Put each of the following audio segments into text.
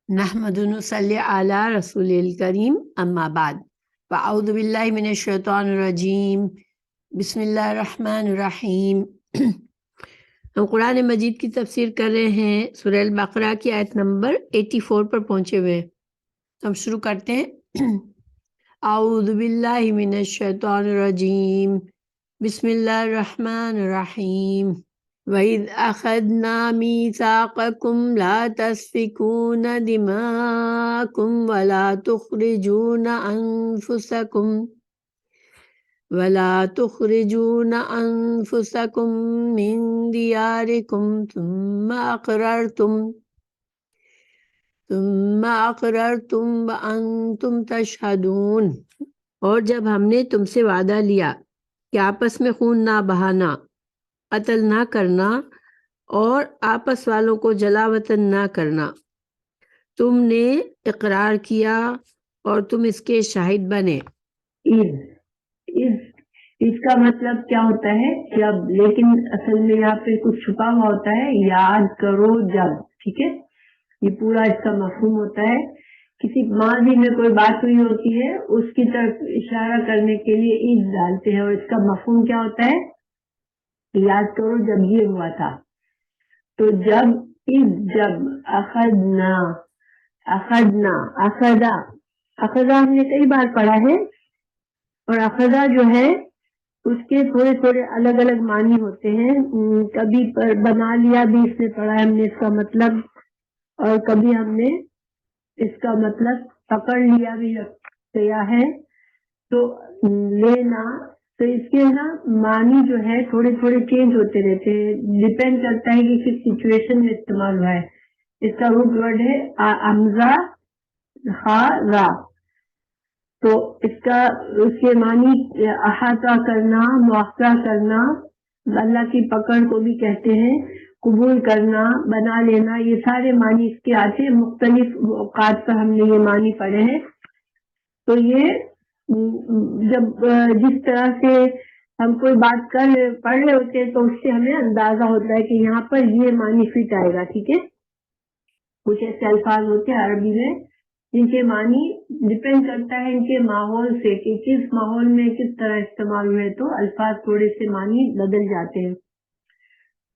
نحمد ونصلی علی رسول الکریم اما بعد فاعوذ باللہ من الشیطان الرجیم بسم اللہ الرحمن الرحیم۔ ہم قرآن مجید کی تفسیر کر رہے ہیں، سورہ البقرہ کی آیت نمبر 84 پر پہنچے ہوئے ہیں۔ ہم شروع کرتے ہیں۔ اعوذ باللہ من الشیطان الرجیم بسم اللہ الرحمن الرحیم۔ وَإِذْ أَخَذْنَا مِيثَاقَكُمْ لَا تَسْفِكُونَ دِمَاءَكُمْ وَلَا تُخْرِجُونَ أَنفُسَكُمْ مِنْ دِيَارِكُمْ ثُمَّ أَقْرَرْتُمْ وَأَنْتُمْ تَشْهَدُونَ۔ اور جب ہم نے تم سے وعدہ لیا کہ آپس میں خون نہ بہانا، قتل نہ کرنا اور آپس والوں کو جلا وطن نہ کرنا، تم نے اقرار کیا اور تم اس کے شاہد بنے۔ اس کا مطلب کیا ہوتا ہے؟ جب، لیکن اصل میں یہاں پہ کچھ چھپا ہوا ہوتا ہے، یاد کرو جب، ٹھیک ہے؟ یہ پورا اس کا مفہوم ہوتا ہے۔ کسی ماضی میں کوئی بات ہوئی ہوتی ہے، اس کی طرف اشارہ کرنے کے لیے عید ڈالتے ہیں، اور اس کا مفہوم کیا ہوتا ہے؟ یاد کرو جب یہ ہوا تھا۔ تو جب اخذا ہم نے کئی بار پڑھا ہے، اور اخذا جو ہے اس کے تھوڑے تھوڑے الگ الگ معنی ہوتے ہیں۔ کبھی بنا لیا بھی اس نے پڑھا ہے ہم نے اس کا مطلب، اور کبھی ہم نے اس کا مطلب پکڑ لیا بھی کیا ہے۔ تو لینا، تو اس کے نا معنی جو ہے تھوڑے تھوڑے چینج ہوتے رہتے ہیں، ڈیپینڈ کرتا ہے کہ کس سچویشن میں استعمال ہوا ہے۔ اس کا روٹ ورڈ ہے امزا خا را۔ تو اس کے معنی احاطہ کرنا، مواخذہ کرنا، اللہ کی پکڑ کو بھی کہتے ہیں، قبول کرنا، بنا لینا، یہ سارے معنی اس کے آتے ہیں۔ مختلف اوقات پر ہم نے یہ معنی پڑھے ہیں۔ تو یہ جب جس طرح سے ہم کوئی بات پڑھ رہے ہوتے ہیں تو اس سے ہمیں اندازہ ہوتا ہے کہ یہاں پر یہ معنی فٹ آئے گا، ٹھیک ہے؟ کچھ ایسے الفاظ ہوتے ہیں عربی میں جن کے معنی ڈپینڈ کرتا ہے ان کے ماحول سے کہ کس ماحول میں کس طرح استعمال ہوئے، تو الفاظ تھوڑے سے معنی بدل جاتے ہیں۔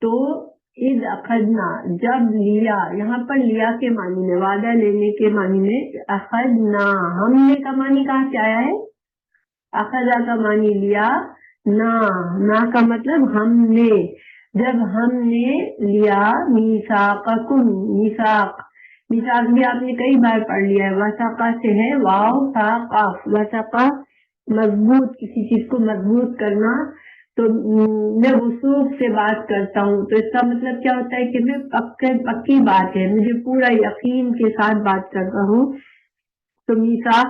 تو اذ اخذنا، جب لیا، یہاں پر لیا کے معنی میں، وعدہ لینے کے معنی میں، اخذنا ہم نے کا معنی کہاں سے آیا ہے؟ اخذا کا معنی لیا، نا کا مطلب ہم نے، جب ہم نے لیا میثاقکم، میثاق بھی آپ نے کئی بار پڑھ لیا ہے، وثاقہ سے ہے، واو تا قاف، وثاقہ مضبوط، کسی چیز کو مضبوط کرنا۔ تو میں وثوق سے بات کرتا ہوں، تو اس کا مطلب کیا ہوتا ہے کہ میں پکی بات ہے، مجھے پورا یقین کے ساتھ بات کرتا ہوں۔ تو میثاق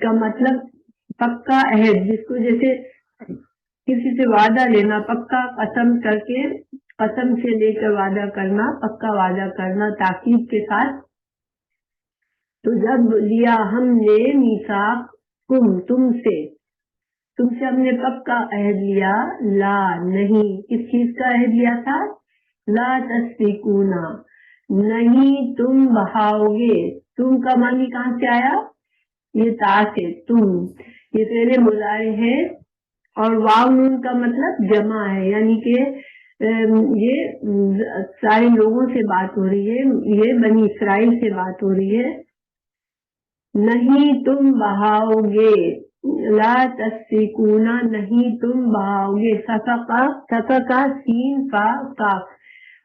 کا مطلب پکا عہد، جس کو جیسے کسی سے وعدہ لینا، پکا قسم کر کے، قسم سے لے کر وعدہ کرنا، پکا وعدہ کرنا تاکید کے ساتھ۔ تو جب لیا ہم نے میثاق تم سے ہم نے پکا عہد لیا، لا نہیں، کس چیز کا عہد لیا تھا؟ لا تسفکون، نہیں تم بہاؤ گے۔ تم کا معنی کہاں سے آیا؟ یہ تا سے، تم، یہ پہلے مضارع ہے، اور واو نون کا مطلب جمع ہے، یعنی کہ یہ سارے لوگوں سے بات ہو رہی ہے، یہ بنی اسرائیل سے بات ہو رہی ہے۔ نہیں تم بہاؤ گے، لا تسفکون، نہیں تم بہاؤ گے۔ سفقہ سین فا قاف،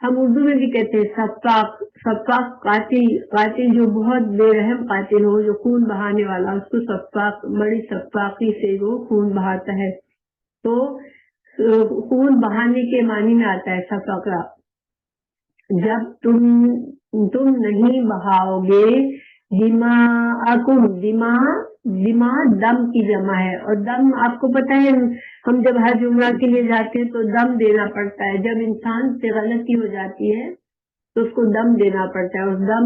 ہم اردو میں بھی کہتے ہیں سفاق قاتل جو بہت بے رحم قاتل ہو، جو خون بہانے والا، اس کو سفاق، بڑی سفاقی سے وہ خون بہاتا ہے۔ تو خون بہانے کے معنی میں آتا ہے سفقہ۔ جب تم نہیں بہاؤ گے دماءکم، دماء دم کی جمع ہے، اور دم آپ کو پتہ ہے ہم جب حج عمرہ کے لیے جاتے ہیں تو دم دینا پڑتا ہے۔ جب انسان سے غلطی ہو جاتی ہے تو اس کو دم دینا پڑتا ہے۔ اس دم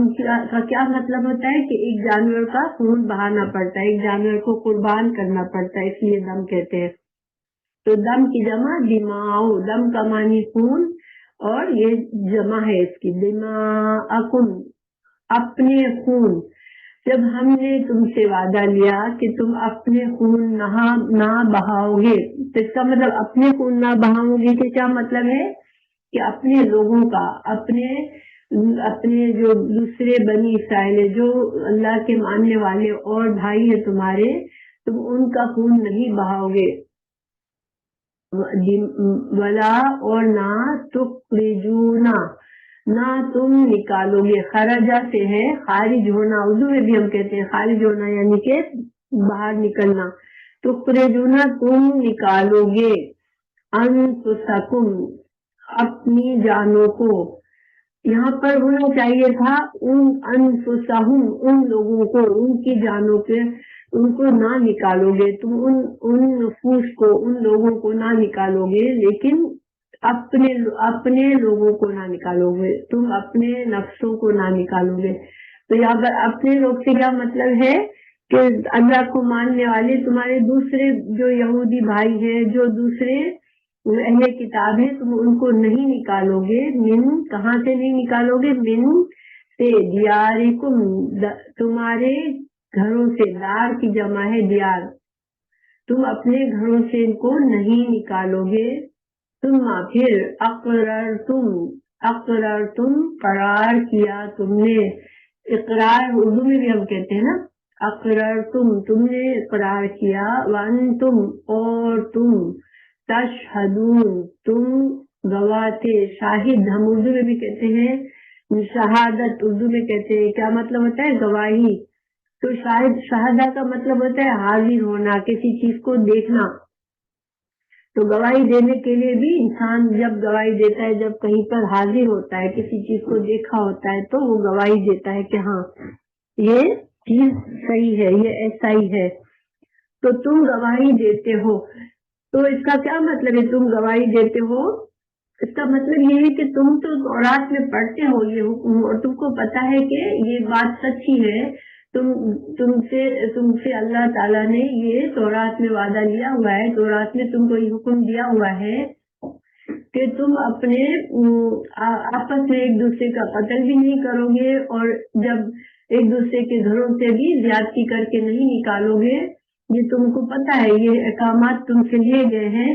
کا کیا مطلب ہوتا ہے کہ ایک جانور کا خون بہانا پڑتا ہے، ایک جانور کو قربان کرنا پڑتا ہے، اس لیے دم کہتے ہیں۔ تو دم کی جمع دماؤ، دم کا معنی خون، اور یہ جمع ہے اس کی، دماءکم، اپنے خون، جب ہم نے تم سے وعدہ لیا کہ تم اپنے خون نہ بہاؤ گے، تو اس کا مطلب اپنے خون نہ بہاؤ گے کہ کیا مطلب ہے کہ اپنے لوگوں کا، اپنے جو دوسرے بنی اسرائیل ہے، جو اللہ کے ماننے والے اور بھائی ہیں تمہارے، تم ان کا خون نہیں بہاؤ گے، ولا اور نہ تخرجونا، نہ تم نکالو گے، خرجہ سے ہے خارج ہونا، اردو میں بھی ہم کہتے ہیں خارج ہونا یعنی کہ باہر نکلنا، تخرجونا تم نکالو گے، انفسکم اپنی جانوں کو، یہاں پر ہونا چاہیے تھا انفسہم ان لوگوں کو، ان کی جانوں کے، ان کو نہ نکالو گے تم، ان نفوس کو، ان لوگوں کو نہ نکالو گے، لیکن اپنے لوگوں کو نہ نکالو گے، تم اپنے نفسوں کو نہ نکالو گے۔ تو یہاں پر اپنے لوگ سے کیا مطلب ہے کہ اللہ کو ماننے والے تمہارے دوسرے جو یہودی بھائی ہیں، جو دوسرے اہل کتاب ہے، تم ان کو نہیں نکالو گے، من کہاں سے نہیں نکالو گے، من سے دیارکم تمہارے گھروں سے، دار کی جمع ہے دیار، تم اپنے گھروں سے ان کو نہیں نکالو گے، ثم پھر اقررتم قرار کیا تم نے، اقرار اردو میں بھی ہم کہتے ہیں نا، اقررتم تم نے اقرار کیا، وانتم اور تم، تشہدون تم گواہ تھے، شاہد ہم اردو میں بھی کہتے ہیں، شہادت اردو میں کہتے ہیں، کیا مطلب ہوتا ہے گواہی، تو شہادہ کا مطلب ہوتا ہے حاضر ہونا، کسی چیز کو دیکھنا، تو گواہی دینے کے لیے بھی انسان جب گواہی دیتا ہے، جب کہیں پر حاضر ہوتا ہے، کسی چیز کو دیکھا ہوتا ہے تو وہ گواہی دیتا ہے کہ ہاں یہ چیز صحیح ہے، یہ ایسا ہی ہے، تو تم گواہی دیتے ہو، تو اس کا کیا مطلب ہے تم گواہی دیتے ہو، اس کا مطلب یہ ہے کہ تم تو تورات میں پڑھتے ہو یہ حکم، اور تم کو پتا ہے کہ یہ بات سچی ہے، تم سے اللہ تعالیٰ نے یہ تورات میں وعدہ لیا ہوا ہے، تورات میں تم کو یہ حکم دیا ہوا ہے کہ تم اپنے آپس میں ایک دوسرے کا قتل بھی نہیں کرو گے، اور جب ایک دوسرے کے گھروں سے بھی زیادتی کر کے نہیں نکالو گے، یہ تم کو پتا ہے، یہ احکامات تم سے لیے گئے ہیں۔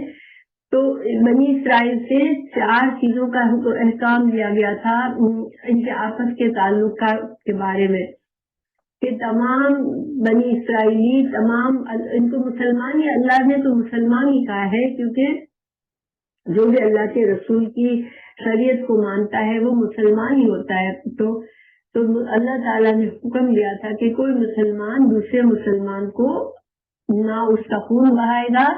تو بنی اسرائیل سے 4 چیزوں کا احکام دیا گیا تھا ان کے آپس کے تعلقات کے بارے میں، کہ تمام بنی اسرائیلی، تمام ان کو مسلمان ہی، اللہ نے تو مسلمان ہی کہا ہے، کیونکہ جو بھی اللہ کے رسول کی شریعت کو مانتا ہے وہ مسلمان ہی ہوتا ہے، تو اللہ تعالیٰ نے حکم دیا تھا کہ کوئی مسلمان دوسرے مسلمان کو نہ اس کا خون بہائے گا،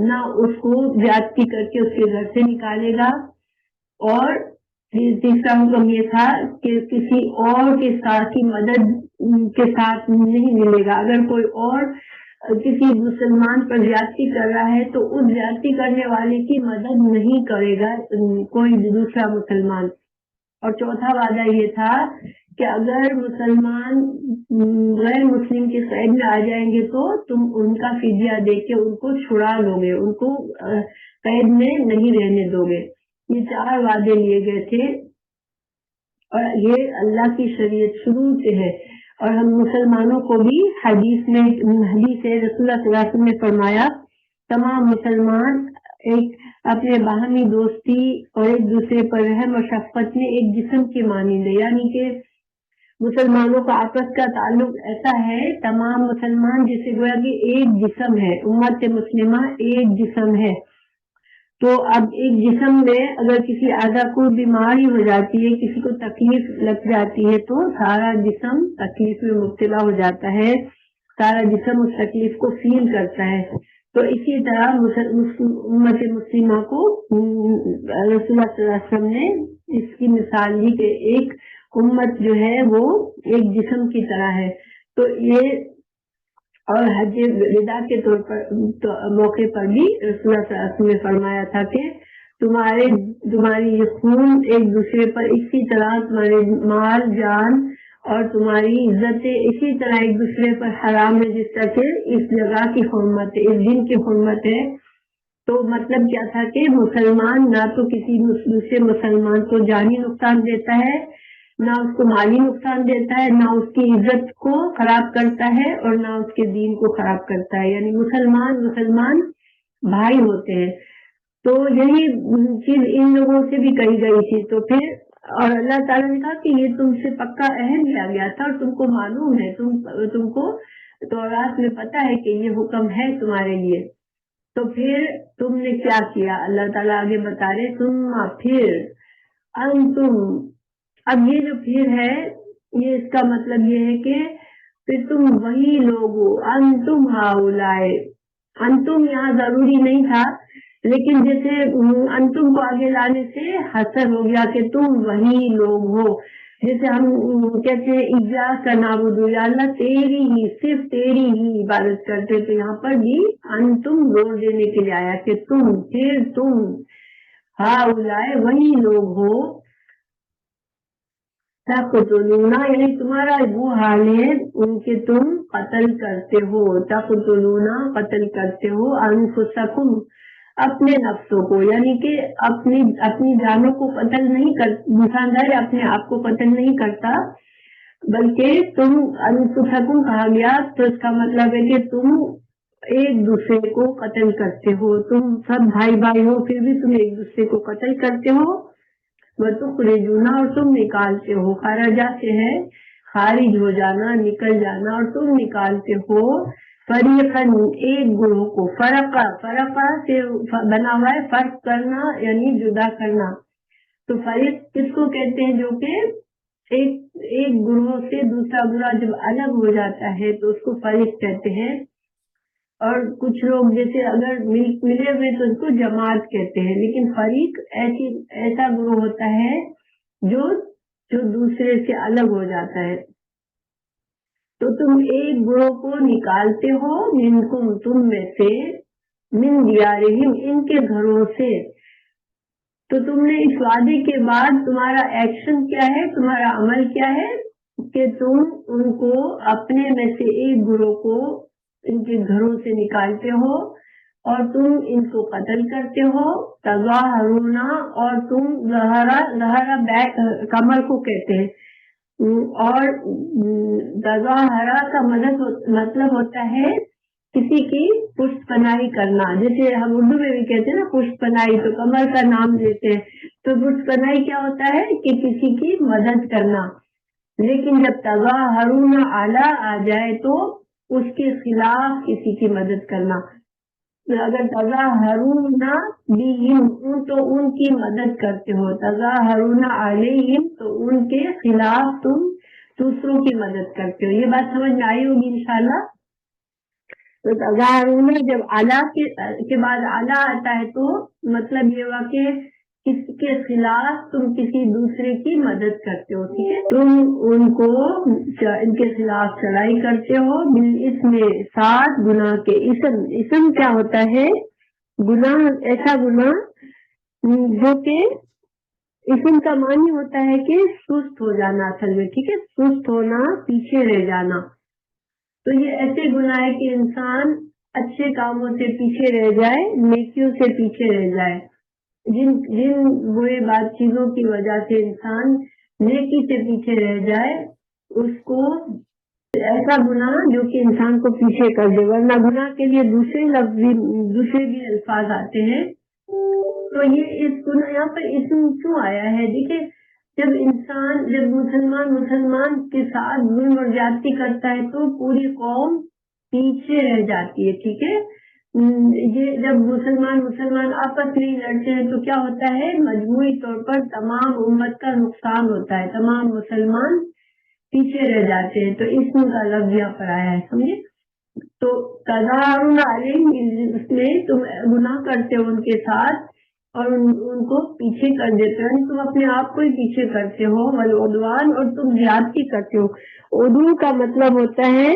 نہ اس کو زیادتی کر کے اس کے گھر سے نکالے گا، اور تیسرا حکم یہ تھا کہ کسی اور کے ساتھ کی مدد کے ساتھ نہیں ملے گا، اگر کوئی اور کسی مسلمان پر زیادتی کر رہا ہے تو اس زیادتی کرنے والے کی مدد نہیں کرے گا کوئی دوسرا مسلمان، اور چوتھا وعدہ یہ تھا کہ اگر مسلمان غیر مسلم کے قید میں آ جائیں گے تو تم ان کا فدیہ دے کے ان کو چھڑا لو گے، ان کو قید میں نہیں رہنے دو گے۔ یہ 4 وعدے لیے گئے تھے، اور یہ اللہ کی شریعت شروع سے ہے، اور ہم مسلمانوں کو بھی حدیث ہے رسول اللہ صلی اللہ علیہ وسلم نے فرمایا تمام مسلمان ایک اپنے باہمی دوستی اور ایک دوسرے پر رحم اور شفقت میں ایک جسم کی مانند ہے، یعنی کہ مسلمانوں کا آپس کا تعلق ایسا ہے، تمام مسلمان جسے گویا کہ ایک جسم ہے، امت مسلمہ ایک جسم ہے، تو اب ایک جسم میں اگر کسی اعضاء کو بیماری ہو جاتی ہے، کسی کو تکلیف لگ جاتی ہے تو سارا جسم تکلیف میں مبتلا ہو جاتا ہے، سارا جسم اس تکلیف کو فیل کرتا ہے، تو اسی طرح امت مسلمہ کو رسول اللہ صلی اللہ علیہ وسلم نے اس کی مثال دی کہ ایک امت جو ہے وہ ایک جسم کی طرح ہے، تو یہ اور حج وداع کے طور پر موقع پر بھی رسول اللہ صلی اللہ علیہ وسلم نے فرمایا تھا کہ تمہاری یہ خون ایک دوسرے پر اسی طرح، تمہارے مال جان اور تمہاری عزتیں اسی طرح ایک دوسرے پر حرام ہے جس طرح کہ اس جگہ کی حرمت ہے، اس دن کی حرمت ہے۔ تو مطلب کیا تھا کہ مسلمان نہ تو کسی دوسرے مسلمان کو جانی نقصان دیتا ہے، نہ اس کو مالی نقصان دیتا ہے، نہ اس کی عزت کو خراب کرتا ہے اور نہ اس کے دین کو خراب کرتا ہے. یعنی مسلمان بھائی ہوتے ہیں. تو یہی چیز ان لوگوں سے بھی کہی گئی تھی. تو پھر اور اللہ تعالیٰ نے کہا کہ یہ تم سے پکا عہد لیا گیا تھا اور تم کو معلوم ہے، تم کو تورات میں پتا ہے کہ یہ حکم ہے تمہارے لیے. تو پھر تم نے کیا کیا؟ اللہ تعالیٰ آگے بتا رہے ثم پھر انتم. اب یہ جو پھر ہے یہ اس کا مطلب یہ ہے کہ پھر تم وہی لوگ ہو. انتم ہاؤلائے، انتم یہاں ضروری نہیں تھا لیکن جیسے انتم کو آگے لانے سے حسر ہو گیا کہ تم وہی لوگ ہو. جیسے ہم کہتے ہیں ایاک نعبد، یا اللہ تیری ہی، صرف تیری ہی عبادت کرتے. تو یہاں پر بھی انتم زور دینے کے لیے آیا کہ تم، پھر تم ہاؤلائے وہی لوگ ہو. تقتلون یعنی تمہارا وہ حال ہے ان کے تم قتل کرتے ہو. تقتلون قتل کرتے ہو انفسکم اپنے نفسوں کو، یعنی کہ اپنی جانوں کو قتل نہیں کر، انسان اپنے آپ کو قتل نہیں کرتا بلکہ تم انفسکم کہا گیا تو اس کا مطلب ہے کہ تم ایک دوسرے کو قتل کرتے ہو. تم سب بھائی ہو پھر بھی تم ایک دوسرے کو قتل کرتے ہو. وَتُخْرِجُونَ اور تم نکالتے ہو. خرجہ سے ہے خارج ہو جانا، نکل جانا، اور تم نکالتے ہو فریقاً ایک گروہ کو. فرقہ سے بنا ہوا ہے فرق کرنا یعنی جدا کرنا. تو فریق کس کو کہتے ہیں؟ جو کہ ایک گروہ سے دوسرا گروہ جب الگ ہو جاتا ہے تو اس کو فریق کہتے ہیں. اور کچھ لوگ جیسے اگر ملے ہوئے تو اس کو جماعت کہتے ہیں. لیکن فریق ایسا گروہ ہوتا ہے جو دوسرے سے الگ ہو جاتا ہے. تو تم ایک گروہ کو نکالتے ہو منکم تم میں سے، من دیارہم ان کے گھروں سے. تو تم نے اس وعدے کے بعد تمہارا ایکشن کیا ہے، تمہارا عمل کیا ہے کہ تم ان کو اپنے میں سے ایک گروہ کو ان کے گھروں سے نکالتے ہو اور تم ان کو قتل کرتے ہو. تظاہرون اور تم ظہرا کمر کو کہتے ہیں. اور تظاہرہ کا مطلب ہوتا ہے کسی کی پشت پناہی کرنا. جیسے ہم اردو میں بھی کہتے ہیں نا پشت پناہی، تو کمر کا نام دیتے ہیں. تو پشت پناہی کیا ہوتا ہے کہ کسی کی مدد کرنا. لیکن جب تظاہرون اعلیٰ آ جائے تو اس کے خلاف کسی کی مدد کرنا. اگر تظاہرون بہم تو ان کی مدد کرتے ہو، تظاہرون علیہم تو ان کے خلاف تم دوسروں کی مدد کرتے ہو. یہ بات سمجھ میں آئی ہوگی انشاءاللہ. تو تظاہرون جب اعلیٰ کے بعد اعلیٰ آتا ہے تو مطلب یہ ہوا کہ کس کے خلاف تم کسی دوسرے کی مدد کرتے ہو. ٹھیک ہے، تم ان کو ان کے خلاف چڑھائی کرتے ہو. بالاسم ساتھ گناہ کے. اسم کیا ہوتا ہے؟ گناہ، ایسا گناہ جو کہ اسم کا معنی ہوتا ہے کہ سست ہو جانا اصل میں. ٹھیک ہے، سست ہونا، پیچھے رہ جانا. تو یہ ایسے گناہ ہے کہ انسان اچھے کاموں سے پیچھے رہ جائے، نیکیوں سے پیچھے رہ جائے. جن برے بات چیزوں کی وجہ سے انسان نیکی سے پیچھے رہ جائے اس کو ایسا گناہ جو کہ انسان کو پیچھے کر دے. ورنہ گناہ کے لیے دوسرے بھی الفاظ آتے ہیں. تو یہ اس گناہ یہاں پر اسم کیوں آیا ہے؟ دیکھیں، جب مسلمان کے ساتھ ظلم اور زیادتی کرتا ہے تو پوری قوم پیچھے رہ جاتی ہے. ٹھیک ہے، یہ جب مسلمان آپس میں لڑتے ہیں تو کیا ہوتا ہے؟ مجموعی طور پر تمام امت کا نقصان ہوتا ہے، تمام مسلمان پیچھے رہ جاتے ہیں. تو اسم کا لفظ یہاں پر آیا ہے، سمجھے. تو تظاہرون علیہم اس میں تم گناہ کرتے ہو ان کے ساتھ اور ان کو پیچھے کر دیتے ہو، یعنی تم اپنے آپ کو ہی پیچھے کرتے ہو. والعدوان اور تم زیادتی کرتے ہو. عدو کا مطلب ہوتا ہے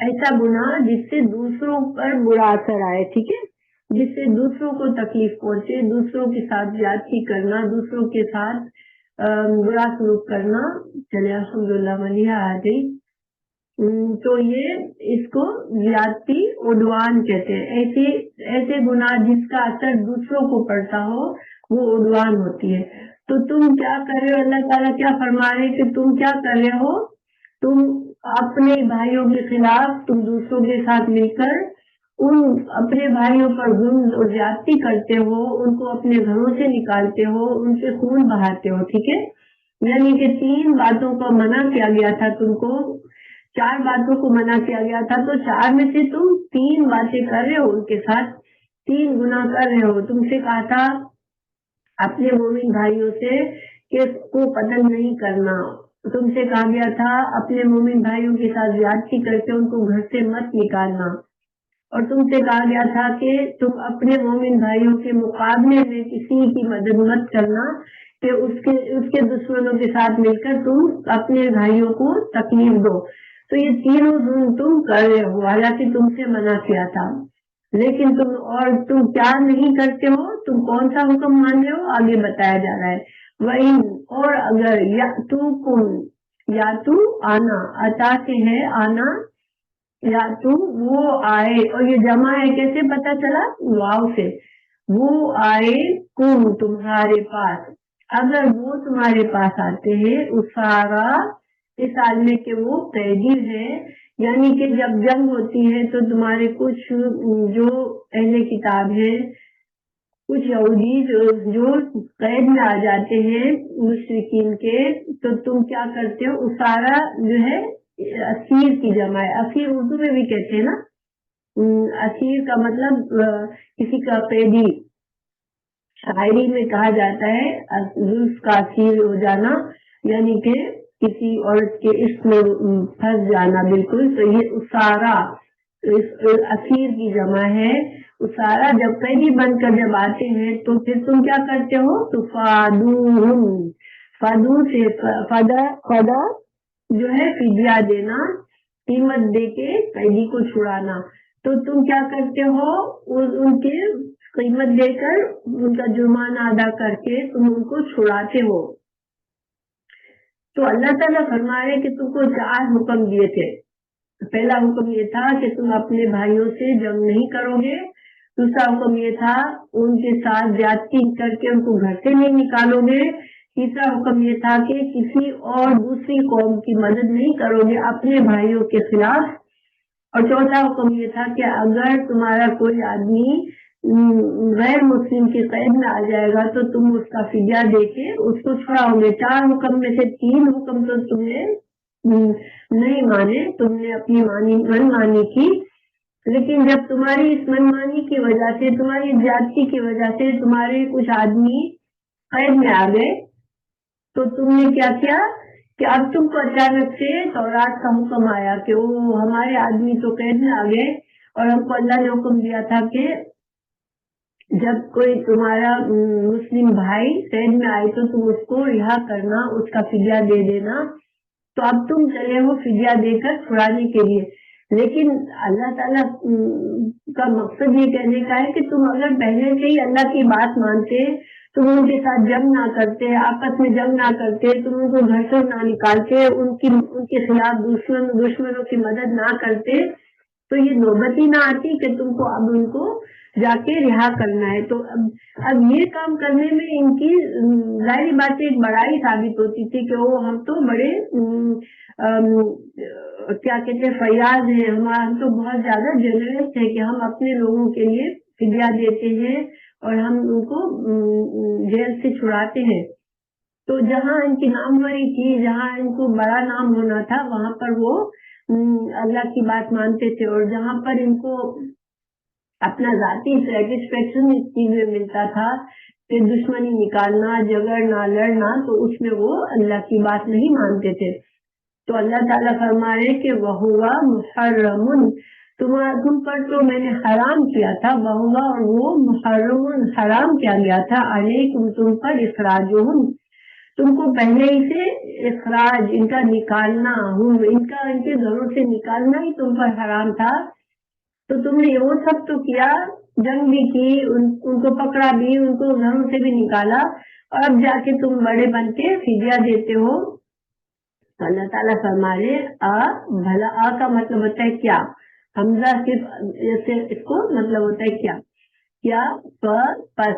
ایسا گناہ جس سے دوسروں پر برا اثر آئے. ٹھیک ہے، جس سے دوسروں کو تکلیف پہنچے، دوسروں کے ساتھ زیادتی کرنا، دوسروں کے ساتھ برا سلوک کرنا. چلے الحمدللہ ملیحہ آ گئی. تو یہ اس کو زیادتی عدوان کہتے ہیں. ایسے گناہ جس کا اثر دوسروں کو پڑتا ہو وہ عدوان ہوتی ہے. تو تم کیا کر رہے ہو؟ اللہ تعالیٰ کیا فرما رہے ہیں کہ تم کیا کر رہے ہو؟ تم اپنے بھائیوں کے خلاف تم دوسروں کے ساتھ مل کر ان اپنے بھائیوں پر ظلم اور زیادتی کرتے ہو، ان کو اپنے گھروں سے نکالتے ہو، ان سے خون بہاتے ہو. ٹھیک ہے، یعنی کہ 3 باتوں کو منع کیا گیا تھا تم کو، 4 باتوں کو منع کیا گیا تھا، تو 4 میں سے تم 3 باتیں کر رہے ہو، ان کے ساتھ 3 گناہ کر رہے ہو. تم سے کہا تھا اپنے مومن بھائیوں سے کہ کو قتل نہیں کرنا، تم سے کہا گیا تھا اپنے مومن بھائیوں کے ساتھ زیادتی کر کے ان کو گھر سے مت نکالنا، اور تم سے کہا گیا تھا کہ تم اپنے مومن بھائیوں کے مقابلے میں کسی کی مدد مت کرنا کہ اس کے دشمنوں کے ساتھ مل کر تم اپنے بھائیوں کو تکلیف دو. تو یہ تینوں ظلم تم کر رہے ہو، حالانکہ تم سے منع کیا تھا. لیکن تم کیا نہیں کرتے ہو؟ تم کون سا حکم مان رہے ہو؟ آگے بتایا جا رہا ہے. وہی، اور اگر یا تو آنا، عطا سے ہے آنا، یا تو وہ آئے، اور یہ جمع ہے کیسے پتا چلا؟ واو سے. وہ آئے کم تمہارے پاس، اگر وہ تمہارے پاس آتے ہیں، اسارا اس حال میں کہ وہ قیدی ہے، یعنی کہ جب جنگ ہوتی ہے تو تمہارے کچھ جو اہل کتاب ہیں، کچھ یہودی جو قید میں آ جاتے ہیں مشرکین کے، تو تم کیا کرتے ہو؟ اسارا جو ہے اسیر کی جمع ہے، اسیر اردو میں بھی کہتے ہیں نا، اسیر کا مطلب کسی کا قیدی. شاعری میں کہا جاتا ہے زلف کا اسیر ہو جانا، یعنی کہ کسی عورت کے عشق میں پھنس جانا بالکل. تو یہ اسارا اسیر کی جمع ہے. اسارا جب قیدی بن کر جب آتے ہیں تو پھر تم کیا کرتے ہو؟ تو فادو سے فدا جو ہے فدیہ دینا، قیمت دے کے قیدی کو چھڑانا. تو تم کیا کرتے ہو؟ ان کی قیمت دے کر ان کا جرمانہ ادا کر کے تم ان کو چھڑاتے ہو. تو اللہ تعالیٰ فرما رہے کہ تم کو 4 حکم دیے تھے. پہلا حکم یہ تھا کہ تم اپنے بھائیوں سے جنگ نہیں کرو گے. دوسرا حکم یہ تھا ان کے ساتھ زیادتی کر کے ان کو گھر سے نہیں نکالو گے. تیسرا حکم یہ تھا کہ کسی اور دوسری قوم کی مدد نہیں کرو گے اپنے بھائیوں کے خلاف. اور چوتھا حکم یہ تھا کہ اگر تمہارا کوئی آدمی غیر مسلم کی قید میں آ جائے گا تو تم اس کا فدیہ دے کے اس کو چھڑاؤ گے. 4 حکم میں سے 3 حکم تو تم نے نہیں مانے، تم نے اپنی من مانی کی. لیکن جب تمہاری اس من مانی کی وجہ سے، تمہاری زیادتی کی وجہ سے تمہارے کچھ آدمی قید میں آ گئے تو تم نے کیا کیا کہ اب تم کو اچانک سے تورات کا حکم آیا کہ وہ ہمارے آدمی تو قید میں آ گئے، اور ہم کو اللہ نے حکم دیا تھا کہ جب کوئی تمہارا مسلم بھائی قید میں آئے تو تم اس کو رہا کرنا، اس کا فدیہ دے دینا. تو اب تم چلے ہو فدیہ دے کر چھڑانے کے لیے. لیکن اللہ تعالیٰ کا مقصد یہ کہنے کا ہے کہ تم اگر پہلے سے ہی اللہ کی بات مانتے، تم ان کے ساتھ جنگ نہ کرتے، آپس میں جنگ نہ کرتے، تم ان کو گھر سے نہ نکالتے، ان کے خلاف دشمنوں کی مدد نہ کرتے، تو یہ نوبت ہی نہ آتی کہ تم کو اب ان کو جا کے رہا کرنا ہے. تو اب یہ کام کرنے میں ان کی ظاہری بات ایک بڑائی ثابت ہوتی تھی کہ وہ ہم تو بڑے کیا کہتے ہیں فیاض ہیں، ہم تو بہت زیادہ جنرس ہیں کہ ہم اپنے لوگوں کے لیے فدیہ دیتے ہیں اور ہم ان کو جیل سے چھڑاتے ہیں. تو جہاں ان کی ناموری تھی، جہاں ان کو بڑا نام ہونا تھا، وہاں پر وہ اللہ کی بات مانتے تھے، اور جہاں پر ان کو اپنا ذاتی سیٹسفیکشن اس چیز میں ملتا تھا کہ دشمنی نکالنا، جھگڑنا، لڑنا، تو اس میں وہ اللہ کی بات نہیں مانتے تھے. تو اللہ تعالیٰ فرما رہے کہ وَهُوَ مُحَرَّمٌ، تم پر تو میں نے حرام کیا تھا، وَهُوَ، اور وہ محرم حرام کیا گیا تھا، علیکم تم پر، اخراجہم، تم کو پہلے ہی سے اخراج ان کا نکالنا، ان کے گھروں سے نکالنا ہی تم پر حرام تھا. تو تم نے وہ سب تو کیا، جنگ بھی کی، ان کو پکڑا بھی، ان کو گھروں سے بھی نکالا، اور اب جا کے تم بڑے بن کے فدیہ دیتے ہو. تو اللہ تعالیٰ فرما رہے بھلا، کا مطلب ہوتا ہے کیا، حمزہ صرف اس کو مطلب ہوتا ہے کیا پس.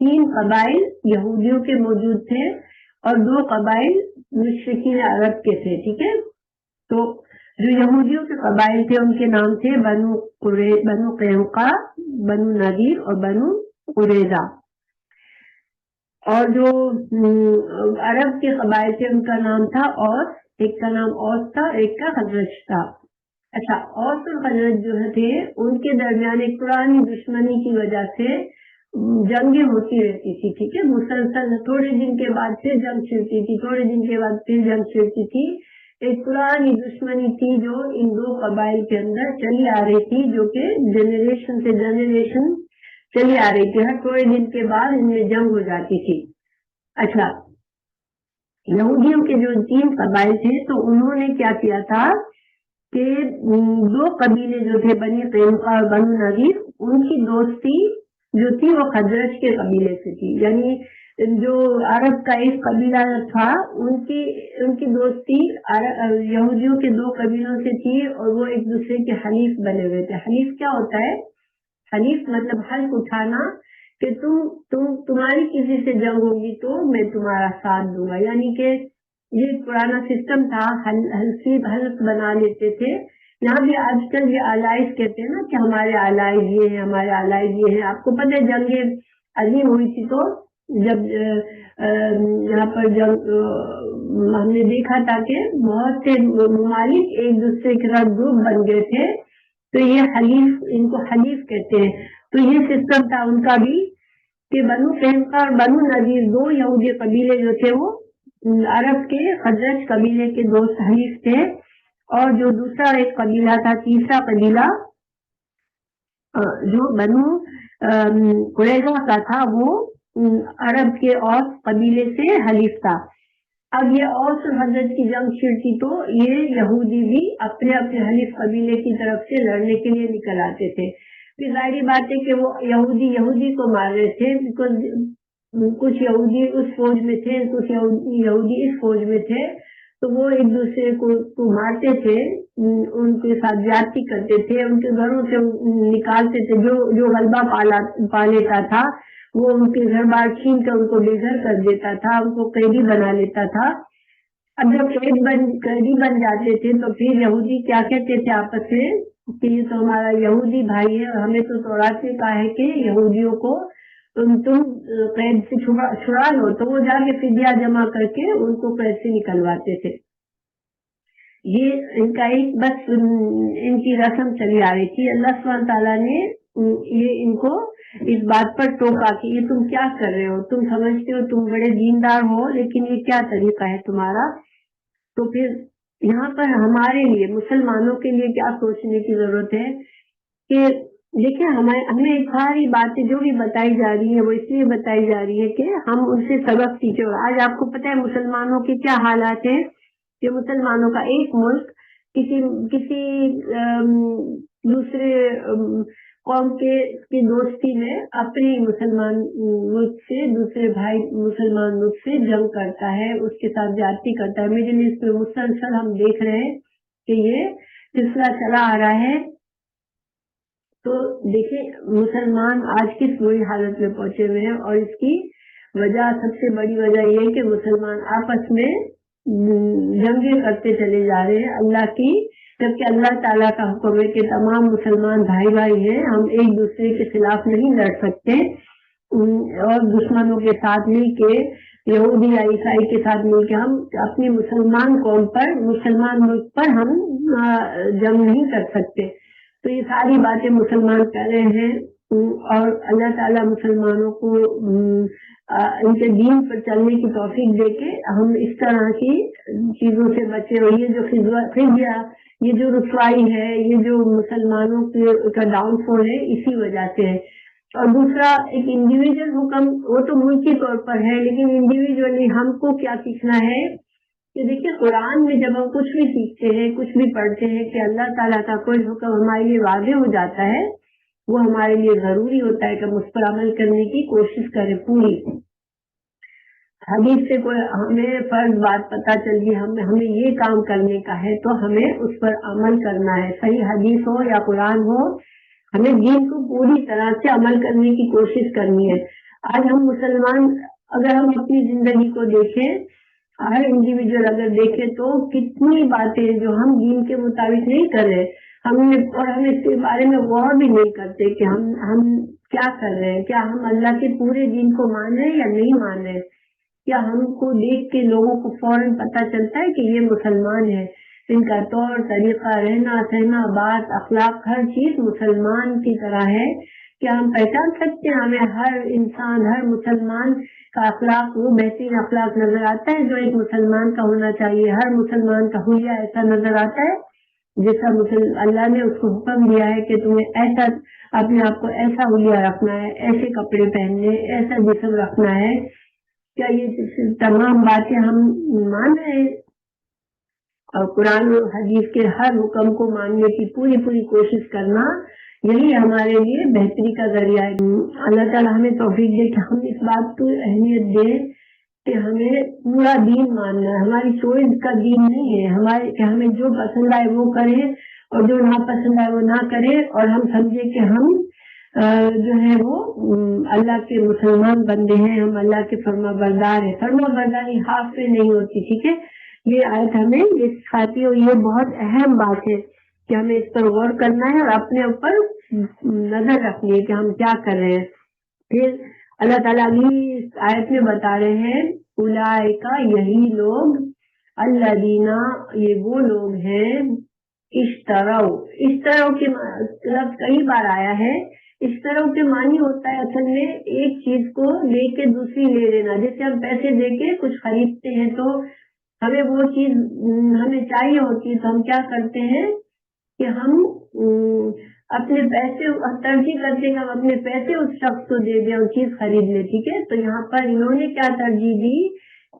3 قبائل یہودیوں کے موجود تھے اور 2 قبائل مشرکین عرب کے تھے. ٹھیک ہے. تو جو یہودیوں کے قبائل تھے ان کے نام تھے بنو قینقاع، بنو نذیر اور بنو قریظہ. اور جو عرب کے قبائل تھے ان کا نام تھا اوس، ایک کا نام اوس تھا ایک کا خزرج تھا. اچھا، اوس اور خزرج جو تھے ان کے درمیان ایک پرانی دشمنی کی وجہ سے جنگیں ہوتی رہتی تھی. ٹھیک ہے. مسلسل تھوڑے دن کے بعد پھر جنگ چھڑتی تھی، تھوڑے دن کے بعد پھر جنگ چھڑتی تھی. ایک پرانی دشمنی تھی جو ان 2 قبائل کے اندر چلی آ رہی تھی، جو کہ جنریشن سے جنریشن چلی آ رہی تھی. ہر تھوڑے دن کے بعد ان میں جنگ ہو جاتی تھی. اچھا، یہودیوں کے جو 3 قبائل تھے تو انہوں نے کیا کیا تھا کہ 2 قبیلے جو تھے بنی قینقاع اور بنو نذیر، ان کی دوستی جو تھی وہ خزرج کے قبیلے سے تھی. یعنی جو عرب کا ایک قبیلہ تھا ان کی دوستی یہودیوں کے 2 قبیلوں سے تھی اور وہ ایک دوسرے کے حلیف بنے ہوئے تھے. حلیف کیا ہوتا ہے؟ حلیف مطلب حلف اٹھانا کہ تمہاری کسی سے جنگ ہوگی تو میں تمہارا ساتھ دوں گا. یعنی کہ یہ پرانا سسٹم تھا، حلف بنا لیتے تھے. یہاں بھی آج کل یہ allies کہتے ہیں نا کہ ہمارے allies یہ ہیں، ہمارے allies یہ ہیں. آپ کو پتہ ہے جنگ عظیم ہوئی تھی تو جب یہاں پر جب ہم نے دیکھا تھا کہ بہت سے ممالک ایک دوسرے کے ساتھ گروپ بن گئے تھے تو یہ حلیف، ان کو حلیف کہتے ہیں. تو یہ سسٹم تھا ان کا بھی کہ بنو قینقاع اور بنو نذیر 2 یہودی قبیلے جو تھے وہ عرب کے خزرج قبیلے کے دوست حلیف تھے. اور جو دوسرا ایک قبیلہ تھا، تیسرا قبیلہ جو بنو قریظہ کا تھا وہ عرب کے اوس قبیلے سے حلیف تھا. اب یہ اوس اور خزرج کی جنگ چھڑتی تو یہ یہودی بھی اپنے حلیف قبیلے کی طرف سے لڑنے کے لیے نکل آتے تھے. پھر ظاہری بات ہے کہ وہ یہودی کو مار رہے تھے، بیکاز کچھ یہودی اس فوج میں تھے، کچھ یہودی اس فوج میں تھے. تو وہ ایک دوسرے کو مارتے تھے، ان کے ساتھ زیادتی کرتے تھے، ان کے گھروں سے نکالتے تھے. جو غلبہ پا لیتا تھا وہ ان کے گھر بار چھین کر ان کو بے گھر کر دیتا تھا، ان کو قیدی بنا لیتا تھا. اب جب قیدی بن جاتے تھے تو پھر یہودی کیا کہتے تھے آپس میں کہ یہ تو ہمارا یہودی بھائی ہے اور ہمیں تو تورات میں کہا ہے کہ یہودیوں کو تم قید سے چھڑا لو. تو وہ جا کے فدیہ جمع کر کے ان کو قید سے نکلواتے تھے. یہ ان کا ایک بس ان کی رسم چلی آ رہی تھی. اللہ سبحانہ تعالیٰ نے یہ ان کو اس بات پر ٹوکا کہ یہ تم کیا کر رہے ہو، تم سمجھتے ہو تم بڑے دیندار ہو لیکن یہ کیا طریقہ ہے تمہارا. تو پھر یہاں پر ہمارے لیے مسلمانوں کے لیے کیا سوچنے کی ضرورت ہے کہ دیکھیں ہمیں ایک ساری باتیں جو بھی بتائی جا رہی ہیں وہ اس لیے بتائی جا رہی ہے کہ ہم ان سے سبق سیکھیں. اور آج آپ کو پتہ ہے مسلمانوں کے کیا حالات ہیں کہ مسلمانوں کا ایک ملک کسی دوسرے قوم کے دوستی میں اپنے مسلمان ملک سے دوسرے بھائی مسلمان ملک سے جنگ کرتا ہے، اس کے ساتھ زیادتی کرتا ہے. میڈل ایسٹ میں مسلسل ہم دیکھ رہے ہیں کہ یہ سلسلہ چلا آ رہا ہے. تو دیکھیں مسلمان آج کس بری حالت میں پہنچے ہوئے ہیں، اور اس کی وجہ سب سے بڑی وجہ یہ ہے کہ مسلمان آپس میں جنگیں کرتے چلے جا رہے ہیں اللہ کی، جبکہ اللہ تعالیٰ کا حکم ہے کہ تمام مسلمان بھائی ہیں، ہم ایک دوسرے کے خلاف نہیں لڑ سکتے اور دشمنوں کے ساتھ مل کے یہودی یا عیسائی کے ساتھ مل کے ہم اپنی مسلمان قوم پر مسلمان ملک پر ہم جنگ نہیں کر سکتے. تو یہ ساری باتیں مسلمان کر رہے ہیں اور اللہ تعالیٰ مسلمانوں کو ان کے دین پر چلنے کی توفیق دے کے ہم اس طرح کی چیزوں سے بچے. اور یہ جو خزیہ، یہ جو رسوائی ہے، یہ جو مسلمانوں کا ڈاؤن فال ہے اسی وجہ سے ہے. اور دوسرا ایک انڈیویجل حکم، وہ تو ملکی طور پر ہے، لیکن انڈیویجلی ہم کو کیا سیکھنا ہے کہ دیکھیں قرآن میں جب ہم کچھ بھی سیکھتے ہیں، کچھ بھی پڑھتے ہیں کہ اللہ تعالیٰ کا کوئی حکم ہمارے لیے واضح ہو جاتا ہے، وہ ہمارے لیے ضروری ہوتا ہے کہ ہم اس پر عمل کرنے کی کوشش کریں پوری. حدیث سے کوئی ہمیں فرض بات پتہ چل گئی، ہمیں یہ کام کرنے کا ہے تو ہمیں اس پر عمل کرنا ہے. صحیح حدیث ہو یا قرآن ہو، ہمیں دین کو پوری طرح سے عمل کرنے کی کوشش کرنی ہے. آج ہم مسلمان اگر ہم اپنی زندگی کو دیکھیں، ہر انڈیویجول اگر دیکھیں تو کتنی باتیں جو ہم دین کے مطابق نہیں کر رہے، ہم اس کے بارے میں غور بھی نہیں کرتے کہ ہم کیا کر رہے ہیں، کیا ہم اللہ کے پورے دین کو مان رہے ہیں یا نہیں مان رہے، کیا ہم کو دیکھ کے لوگوں کو فوراً پتہ چلتا ہے کہ یہ مسلمان ہے، ان کا طور طریقہ، رہنا سہنا، بات، اخلاق، ہر چیز مسلمان کی طرح ہے، کیا ہم پہچان سکتے ہیں؟ ہمیں ہر انسان، ہر مسلمان کا اخلاق وہ بہترین اخلاق نظر آتا ہے جو ایک مسلمان کا ہونا چاہیے، ہر مسلمان کا حلیہ ایسا نظر آتا ہے جیسا اللہ نے اس کو حکم دیا ہے کہ تمہیں ایسا اپنے آپ کو ایسا حلیہ رکھنا ہے، ایسے کپڑے پہننے، ایسا جسم رکھنا ہے. کیا یہ تمام باتیں ہم مان رہے ہیں؟ اور قرآن و حدیث کے ہر حکم کو ماننے کی پوری کوشش کرنا، یہی ہمارے لیے بہتری کا ذریعہ ہے. اللہ تعالیٰ ہمیں توفیق دے کہ ہم اس بات کو اہمیت دیں کہ ہمیں پورا دین ماننا ہے، ہماری چوائس کا دین نہیں ہے، کہ ہمیں جو پسند آئے وہ کریں اور جو ناپسند آئے وہ نہ کریں، اور ہم سمجھے کہ ہم جو ہے وہ اللہ کے مسلمان بندے ہیں، ہم اللہ کے فرما بردار ہیں. فرما برداری ہاتھ میں نہیں ہوتی، ٹھیک ہے. یہ آیت ہمیں یہ سکھاتی ہے، اور یہ بہت اہم بات ہے کہ ہمیں اس پر غور کرنا ہے اور اپنے اوپر نظر رکھنی ہے کہ ہم کیا کر رہے ہیں. پھر اللہ تعالیٰ اگلی آیت میں بتا رہے ہیں اولئک، یہی لوگ، الذین، یہ وہ لوگ ہیں، اشتروا کے لفظ کئی بار آیا ہے. اشتروا کے معنی ہوتا ہے اصل میں ایک چیز کو لے کے دوسری لے لینا. جیسے ہم پیسے دے کے کچھ خریدتے ہیں تو ہمیں وہ چیز ہمیں چاہیے ہوتی ہے تو ہم کیا کرتے ہیں کہ ہم اپنے پیسے ترجیح کرتے ہیں، ہم اپنے پیسے اس شخص کو دے دیں اور چیز خرید لیں، ٹھیک ہے. تو یہاں پر انہوں نے کیا ترجیح دی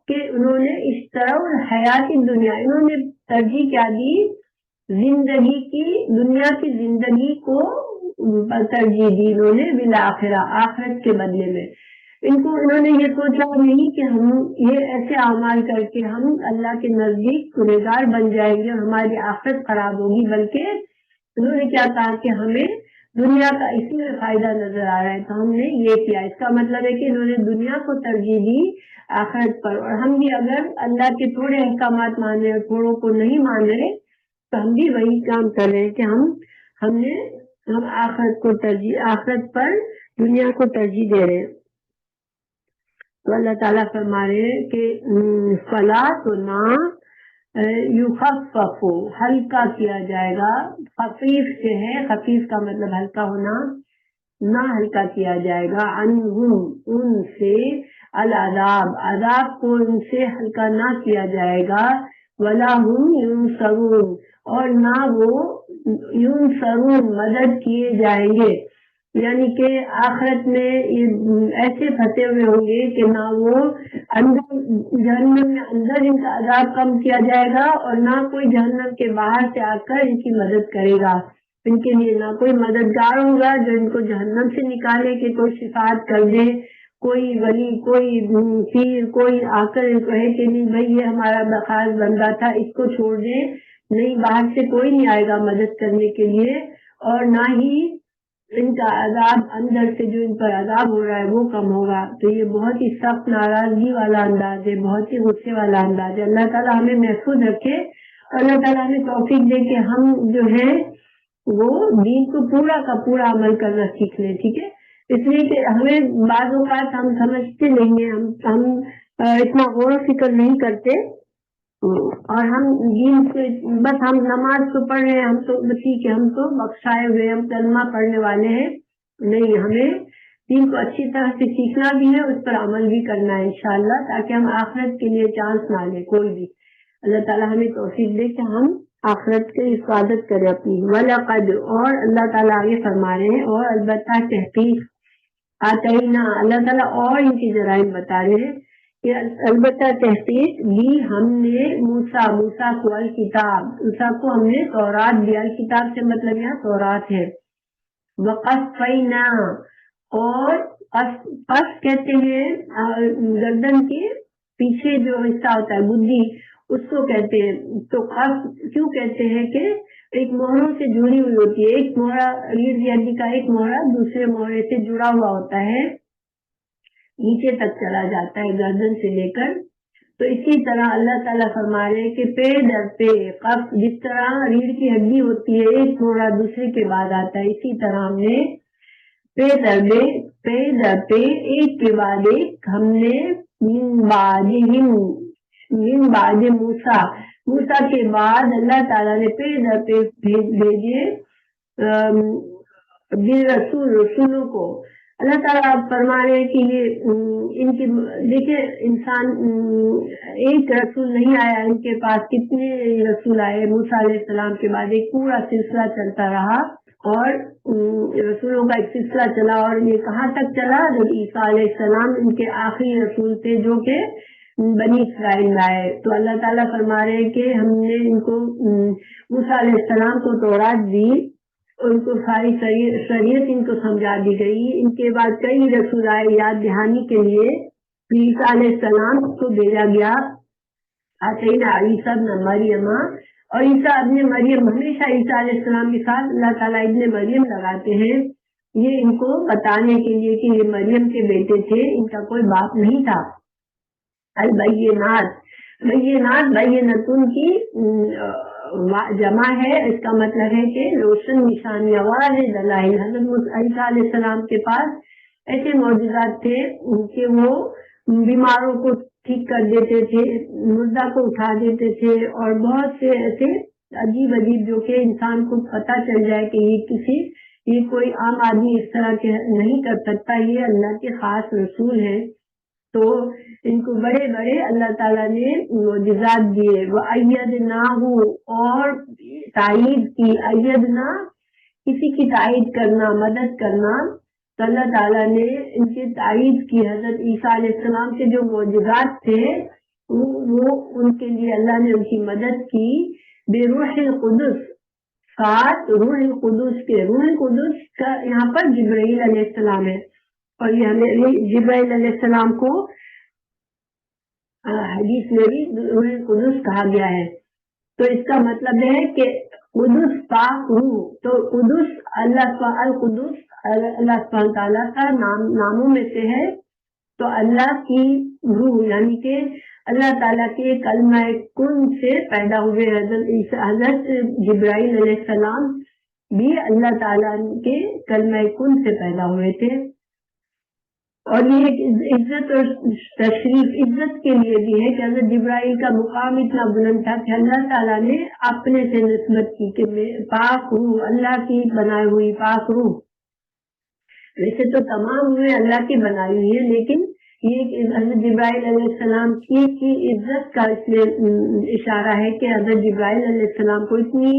کہ انہوں نے اشتروا حیات دنیا، انہوں نے ترجیح کیا دی؟ زندگی کی، دنیا کی زندگی کو ترجیح دی انہوں نے، بالآخرہ، آخرت کے بدلے میں. انہوں نے یہ سوچا نہیں کہ ہم یہ ایسے اعمال کر کے ہم اللہ کے نزدیک گنہگار بن جائیں گے اور ہماری آخرت خراب ہوگی، بلکہ انہوں نے کیا کہا کہ ہمیں دنیا کا اسی میں فائدہ نظر آ رہا ہے تو ہم نے یہ کیا. اس کا مطلب ہے کہ انہوں نے دنیا کو ترجیح دی آخرت پر. اور ہم بھی اگر اللہ کے تھوڑے احکامات مان رہے اور تھوڑوں کو نہیں مان رہے تو ہم بھی وہی کام کر رہے ہیں کہ ہم آخرت کو ترجیح، آخرت پر دنیا کو ترجیح دے رہے ہیں. تو اللہ تعالیٰ فرما رہے ہیں کہ فلا تو نہ یخفف، ہلکا کیا جائے گا. خفیف سے ہے، خفیف کا مطلب ہلکا ہونا، نہ ہلکا کیا جائے گا. عنہم، ان سے، العذاب، عذاب کو ان سے ہلکا نہ کیا جائے گا. ولا ہم ینصرون، اور نہ وہ ینصرون، مدد کیے جائیں گے. یعنی کہ آخرت میں ایسے پھنسے ہوئے ہوں گے کہ نہ وہ اندر جہنم میں اندر ان کا عذاب کم کیا جائے گا اور نہ کوئی جہنم کے باہر سے آ کر ان کی مدد کرے گا. ان کے لیے نہ کوئی مددگار ہوگا جو ان کو جہنم سے نکالے، کہ کوئی شفاعت کر دے، کوئی ولی، کوئی پیر، کوئی آ کر ان کو ہے کہ نہیں بھائی یہ ہمارا خاص بندہ تھا اس کو چھوڑ دیں. نہیں، باہر سے کوئی نہیں آئے گا مدد کرنے کے لیے. اور نہ ہی ان کا عذاب اندر سے جو ان پر عذاب ہو رہا ہے وہ کم ہوگا. تو یہ بہت ہی سخت ناراضگی والا انداز ہے، بہت ہی غصے والا انداز ہے. اللہ تعالیٰ ہمیں محفوظ رکھے اور اللہ تعالیٰ ہمیں توفیق دے کہ ہم جو ہے وہ دین کو پورا کا پورا عمل کرنا سیکھ لیں، ٹھیک ہے. اس لیے کہ ہمیں بعض اوقات ہم سمجھتے نہیں ہیں، ہم اتنا غور و فکر نہیں کرتے اور ہم دین سے بس ہم نماز تو پڑھ رہے ہیں، ہم تو ٹھیک ہے، ہم تو بخشائے ہوئے، ہم کلمہ پڑھنے والے ہیں. نہیں، ہمیں دین کو اچھی طرح سے سیکھنا بھی ہے، اس پر عمل بھی کرنا ہے انشاءاللہ، تاکہ ہم آخرت کے لیے چانس نہ لیں کوئی بھی. اللہ تعالیٰ ہمیں توفیق دے کہ ہم آخرت کی حفاظت کریں اپنی. وَلَقَدْ، اور اللہ تعالیٰ آگے فرما رہے ہیں، اور البتہ تحقیق، آتینا، اللہ تعالیٰ اور ان کی جرائم بتا رہے ہیں کہ البتہ تحقیق دی ہم نے موسیٰ کو الکتاب، موسیٰ کو ہم نے تورات دیا. الکتاب سے مطلب یہاں تورات ہے. وقفینا، اور قص کہتے ہیں گردن کے پیچھے جو حصہ ہوتا ہے بدھی، اس کو کہتے ہیں. تو قص کیوں کہتے ہیں کہ ایک مہروں سے جڑی ہوئی ہوتی ہے. ایک مہرا ریڑھ کی ہڈی کا ایک مہرا دوسرے مہرے سے جڑا ہوا ہوتا ہے. نیچے تک چلا جاتا ہے گردن سے لے کر. تو اسی طرح اللہ تعالیٰ فرما رہے ہیں کہ پے در پے قف، جس طرح ریڑھ کی ہڈی ہوتی ہے ایک تھوڑا دوسرے کے بعد آتا ہے، اسی طرح ہم نے پے در پے ایک کے بعد ایک ہم نے من بعد موسیٰ کے بعد اللہ تعالیٰ نے پے در پے بھیجے رسولوں کو. اللہ تعالیٰ فرما رہے ہیں کہ یہ ان کی دیکھیں انسان ایک رسول نہیں آیا، ان کے پاس کتنے رسول آئے. موسیٰ علیہ السلام کے بعد ایک پورا سلسلہ چلتا رہا اور رسولوں کا ایک سلسلہ چلا، اور یہ کہاں تک چلا جب عیسیٰ علیہ السلام ان کے آخری رسول تھے جو کہ بنی اسرائیل میں آئے. تو اللہ تعالیٰ فرما رہے ہیں کہ ہم نے ان کو موسیٰ علیہ السلام کو تورات دی، ان کو ساری شریعت ان کو سمجھا دی گئی. ان کے بعد کئی رسول آئے یاد دہانی کے لیے. عیسیٰ علیہ السلام کو بھیجا گیا آتینا عیسیٰ ابن مریم، اور عیسیٰ ابن مریم ہمیشہ عیسیٰ علیہ السلام کے ساتھ اللہ تعالیٰ ابن مریم لگاتے ہیں، یہ ان کو بتانے کے لیے کہ یہ مریم کے بیٹے تھے، ان کا کوئی باپ نہیں تھا. بینتون کی جمع ہے، اس کا مطلب ہے کہ روشن نشانیاں، واضح دلائل. حضرت عیسیٰ علیہ السلام کے پاس ایسے معجزات تھے کہ وہ بیماروں کو ٹھیک کر دیتے تھے، مردہ کو اٹھا دیتے تھے، اور بہت سے ایسے عجیب جو کہ انسان کو پتہ چل جائے کہ یہ کوئی عام آدمی اس طرح کے نہیں کر سکتا، یہ اللہ کے خاص رسول ہیں. تو ان کو بڑے بڑے اللہ تعالیٰ نے معجزات دیے. وَأَيَّدْنَاهُ، اور تائید کی. ایدنا کسی کی تائید کرنا، مدد کرنا. تو اللہ تعالیٰ نے ان کی تائید کی. حضرت عیسیٰ علیہ السلام کے جو معجزات تھے وہ ان کے لیے اللہ نے ان کی مدد کی. بروح القدس، ساتھ روح القدس کے. روح القدس کا یہاں پر جبرائیل علیہ السلام ہے، اور یہ ہمیں جبرائیل علیہ السلام کو حدیث میں بھی روح القدس کہا گیا ہے. تو اس کا مطلب ہے کہ قدس پاک روح. تو قدس القدس اللہ سبحانہ تعالیٰ کا ناموں میں سے ہے. تو اللہ کی روح یعنی کہ اللہ تعالیٰ کے کلمہ کن سے پیدا ہوئے حضرت جبرائیل علیہ السلام بھی اللہ تعالیٰ کے کلمہ کن سے پیدا ہوئے تھے. اور یہ ایک عزت اور تشریف عزت کے لیے بھی ہے کہ حضرت جبرائیل کا مقام اتنا بلند تھا کہ اللہ تعالیٰ نے اپنے سے نسبت کی کہ پاک روح، اللہ کی بنائی ہوئی پاک روح. ویسے تو تمام روحیں اللہ کی بنائی ہوئی ہے، لیکن یہ حضرت جبرائیل علیہ السلام کی عزت کا اس میں اشارہ ہے کہ حضرت جبرائیل علیہ السلام کو اتنی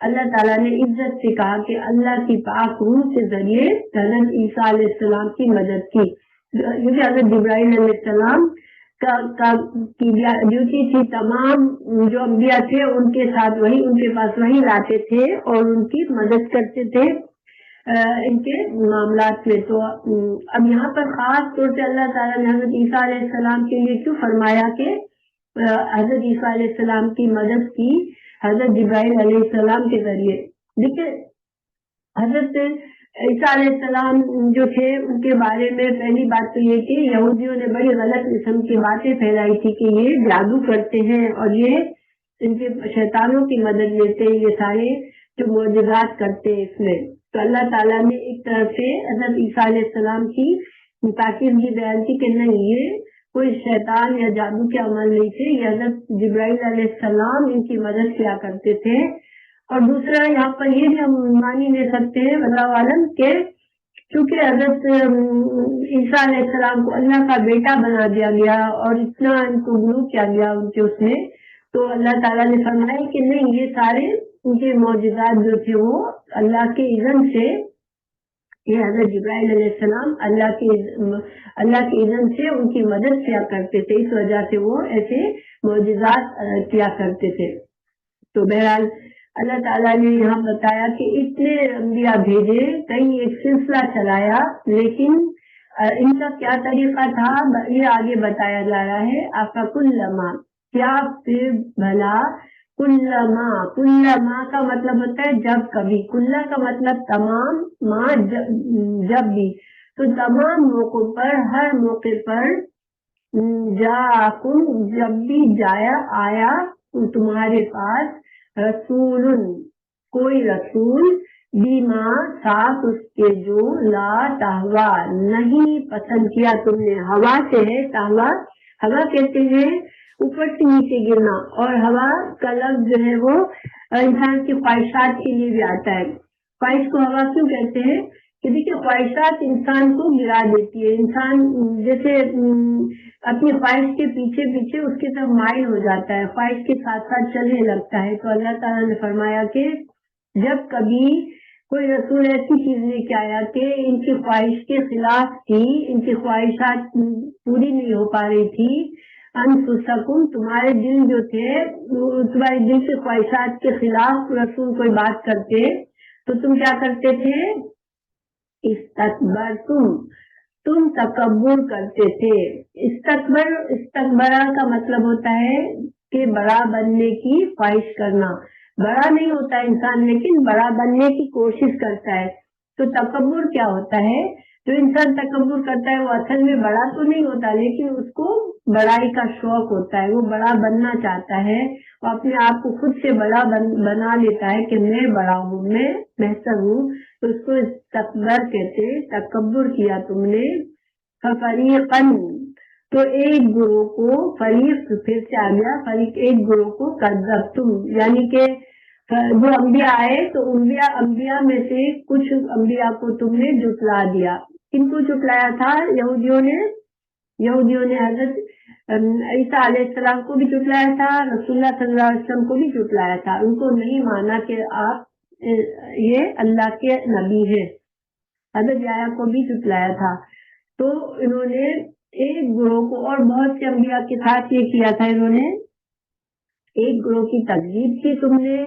اللہ تعالیٰ نے عزت سے کہا کہ اللہ کی پاک روح کے ذریعے حضرت عیسیٰ علیہ السلام کی مدد کی. کیونکہ حضرت جبرائیل علیہ السلام کی ڈیوٹی تھی تمام جو انبیاء تھے ان کے ساتھ ان کے پاس وہی لاتے تھے اور ان کی مدد کرتے تھے ان کے معاملات میں. تو اب یہاں پر خاص طور سے اللہ تعالیٰ نے حضرت عیسیٰ علیہ السلام کے لیے کیوں فرمایا کہ حضرت عیسیٰ علیہ السلام کی مدد کی حضرت جبرائیل علیہ السلام کے ذریعے. دیکھیں حضرت عیسیٰ علیہ السلام جو تھے ان کے بارے میں پہلی بات تو یہ کہ یہودیوں نے بڑی غلط قسم کی باتیں پھیلائی تھی کہ یہ جادو کرتے ہیں اور یہ ان کے شیطانوں کی مدد لیتے ہیں، یہ سارے جو معجزات کرتے ہیں اس میں. تو اللہ تعالیٰ نے ایک طرف سے حضرت عیسیٰ علیہ السلام کی تاکید یہ بیان کی کہ نہیں یہ کوئی شیطان یا جادو کے عمل نہیں تھے، یہ حضرت جبرائیل علیہ السلام ان کی مدد کیا کرتے تھے. اور دوسرا یہاں پر یہ بھی ہم مان ہی لے سکتے ہیں اللہ عالم کہ چونکہ حضرت عیسیٰ علیہ السلام کو اللہ کا بیٹا بنا دیا گیا اور اتنا ان کو گلو کیا گیا ان کے اس میں، تو اللہ تعالیٰ نے فرمایا کہ نہیں یہ سارے ان کے معجزات جو تھے وہ اللہ کے اذن سے، یہ حضرت جبرائیل علیہ السلام اللہ کے اذن سے ان کی مدد کیا کرتے تھے، اس وجہ سے وہ ایسے معجزات کیا کرتے تھے. تو بہرحال اللہ تعالیٰ نے یہاں بتایا کہ اتنے انبیاء بھیجے، کہیں ایک سلسلہ چلایا، لیکن ان کا کیا طریقہ تھا یہ آگے بتایا جا رہا ہے. آقا کلما، کیا پھر بھلا، کلما کا مطلب ہوتا ہے جب کبھی، کلّا کا مطلب تمام، ماں جب بھی. تو تمام موقعوں پر، ہر موقع پر جاکم، جب بھی آیا تمہارے پاس رسول، کوئی رسول، بیما، ساتھ اس کے جو لا تہوا، نہیں پسند کیا تم نے. ہوا سے ہے تہوا، ہوا کہتے ہیں اوپر سے نیچے گرنا، اور ہوا کا لفظ جو ہے وہ انسان کی خواہشات کے لیے بھی آتا ہے. خواہش کو ہوا کیوں کہتے ہیں؟ کہ دیکھیے خواہشات انسان کو گرا دیتی ہے. انسان جیسے اپنی خواہش کے پیچھے پیچھے اس کی طرف مائل ہو جاتا ہے، خواہش کے ساتھ ساتھ چلنے لگتا ہے. تو اللہ تعالیٰ نے فرمایا کہ جب کبھی کوئی رسول ایسی چیز لے کے آیا کہ ان کی خواہش کے خلاف تھی، ان کی خواہشات پوری نہیں ہو پا رہی تھی، انفسکم، تمہارے دل جو تھے، تمہارے دل کی خواہشات کے خلاف رسول کوئی بات کرتے تو تم کیا کرتے تھے؟ استکبرتم، تم تکبر کرتے تھے. استکبرا کا مطلب ہوتا ہے کہ بڑا بننے کی خواہش کرنا. بڑا نہیں ہوتا انسان لیکن بڑا بننے کی کوشش کرتا ہے. تو تکبر کیا ہوتا ہے؟ جو انسان تکبر کرتا ہے وہ اصل میں بڑا تو نہیں ہوتا لیکن اس کو بڑائی کا شوق ہوتا ہے، وہ بڑا بننا چاہتا ہے، وہ اپنے آپ کو خود سے بڑا بنا لیتا ہے کہ میں بڑا ہوں، میں بہتر ہوں. تو اس کو استکبر کہتے، تکبر کیا تم نے. فریقاً، تو ایک گروہ کو، فریق پھر سے آ گیا، فریق ایک گروہ کو کذبتم، یعنی کہ جو انبیاء آئے تو انبیاء میں سے کچھ انبیاء کو تم نے جھٹلا دیا. کن کو جھٹلایا تھا؟ یہودیوں نے حضرت عیسیٰ علیہ السلام کو بھی جھٹلایا تھا، رسول اللہ صلی اللہ علیہ وسلم کو بھی جھٹلایا تھا. ان کو نہیں مانا کہ آپ یہ اللہ کے نبی ہیں. حضرت یحییٰ کو بھی جھٹلایا تھا. تو انہوں نے ایک گروہ کو، اور بہت سے انبیاء کے ساتھ یہ کیا تھا، انہوں نے ایک گروہ کی تکذیب کی تم نے،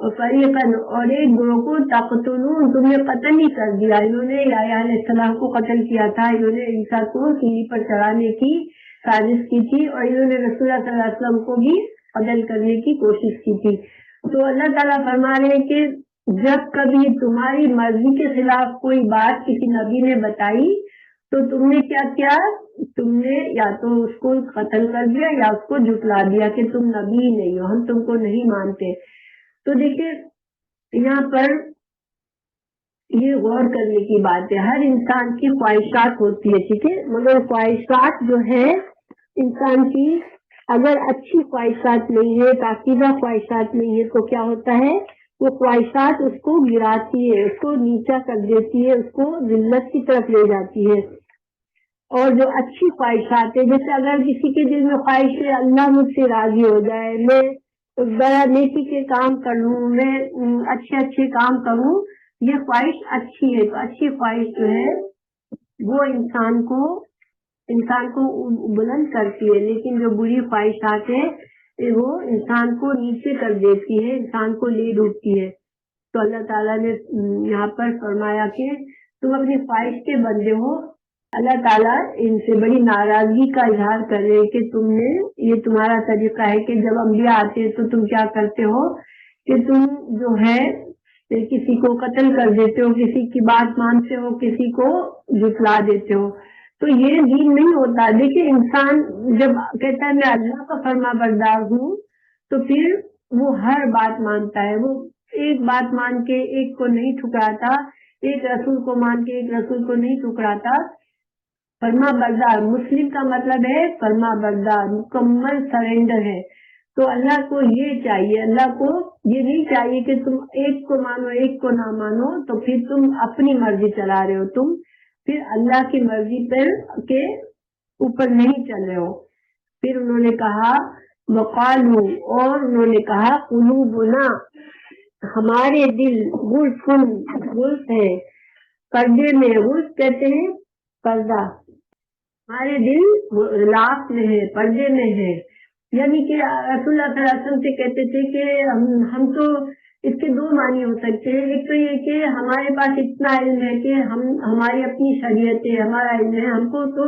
اور فریقاً، اور ایک گروہ کو تقتلون، تم نے قتل ہی کر دیا. انہوں نے یحییٰ علیہ السلام کو قتل کیا تھا، انہوں نے عیسیٰ کو سیڑھی پر چڑھانے کی سازش کی تھی، اور انہوں نے رسول اللہ صلی اللہ علیہ وسلم کو بھی قتل کرنے کی کوشش کی تھی. تو اللہ تعالیٰ فرما رہے ہیں کہ جب کبھی تمہاری مرضی کے خلاف کوئی بات کسی نبی نے بتائی تو تم نے کیا کیا؟ تم نے یا تو اس کو قتل کر دیا یا اس کو جھٹلا دیا کہ تم نبی نہیں ہو، ہم تم کو نہیں مانتے. تو دیکھیے یہاں پر یہ غور کرنے کی بات ہے. ہر انسان کی خواہشات ہوتی ہے، ٹھیک ہے، مگر خواہشات جو ہے انسان کی اگر اچھی خواہشات نہیں ہے، پاکیزہ خواہشات نہیں ہے تو کیا ہوتا ہے؟ وہ خواہشات اس کو گراتی ہے، اس کو نیچا کر دیتی ہے، اس کو ذلت کی طرف لے جاتی ہے. اور جو اچھی خواہشات ہے، جیسے اگر کسی کے دل میں خواہش ہے اللہ مجھ سے راضی ہو جائے، میں بڑا نیکی کے کام کر لوں، میں اچھے کام کروں، یہ خواہش اچھی ہے. تو اچھی خواہش جو ہے وہ انسان کو بلند کرتی ہے، لیکن جو بری خواہشات ہے وہ انسان کو نیچے کر دیتی ہے، انسان کو لے ڈوبتی ہے. تو اللہ تعالیٰ نے یہاں پر فرمایا کہ تم اپنی خواہش کے بندے ہو. اللہ تعالیٰ ان سے بڑی ناراضگی کا اظہار کر رہے کہ تم نے، یہ تمہارا طریقہ ہے کہ جب انبیاء آتے ہیں تو تم کیا کرتے ہو کہ تم جو ہے کسی کو قتل کر دیتے ہو، کسی کی بات مانتے ہو، کسی کو جھٹلا دیتے ہو. تو یہ دین نہیں ہوتا. دیکھیے انسان جب کہتا ہے میں اللہ کا فرما بردار ہوں تو پھر وہ ہر بات مانتا ہے. وہ ایک بات مان کے ایک کو نہیں ٹھکراتا، ایک رسول کو مان کے ایک رسول کو نہیں ٹھکراتا. فرما بردار، مسلم کا مطلب ہے فرما بردار، مکمل سرنڈر ہے. تو اللہ کو یہ چاہیے، اللہ کو یہ نہیں چاہیے کہ تم ایک کو مانو ایک کو نہ مانو، تو پھر تم اپنی مرضی چلا رہے ہو، تم پھر اللہ کی مرضی پر کے اوپر نہیں چل رہے ہو. پھر انہوں نے کہا وقالو، اور انہوں نے کہا قلوبنا، ہمارے دل غلف ہے، پردے میں. غلف کہتے ہیں پردہ، ہمارے دل غلاف میں ہے، پردے میں ہے. یعنی کہ رسول اللہ صلی اللہ علیہ وسلم سے کہتے تھے کہ ہم تو اس کے دو معنی ہو سکتے ہیں. ایک تو یہ کہ ہمارے پاس اتنا علم ہے کہ ہماری اپنی شریعت ہے، ہمارا علم ہے، ہم کو تو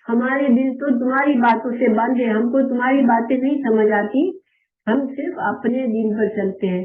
ہمارے دل تو تمہاری باتوں سے بند ہے، ہم کو تمہاری باتیں نہیں سمجھ آتی، ہم صرف اپنے دین پر چلتے ہیں.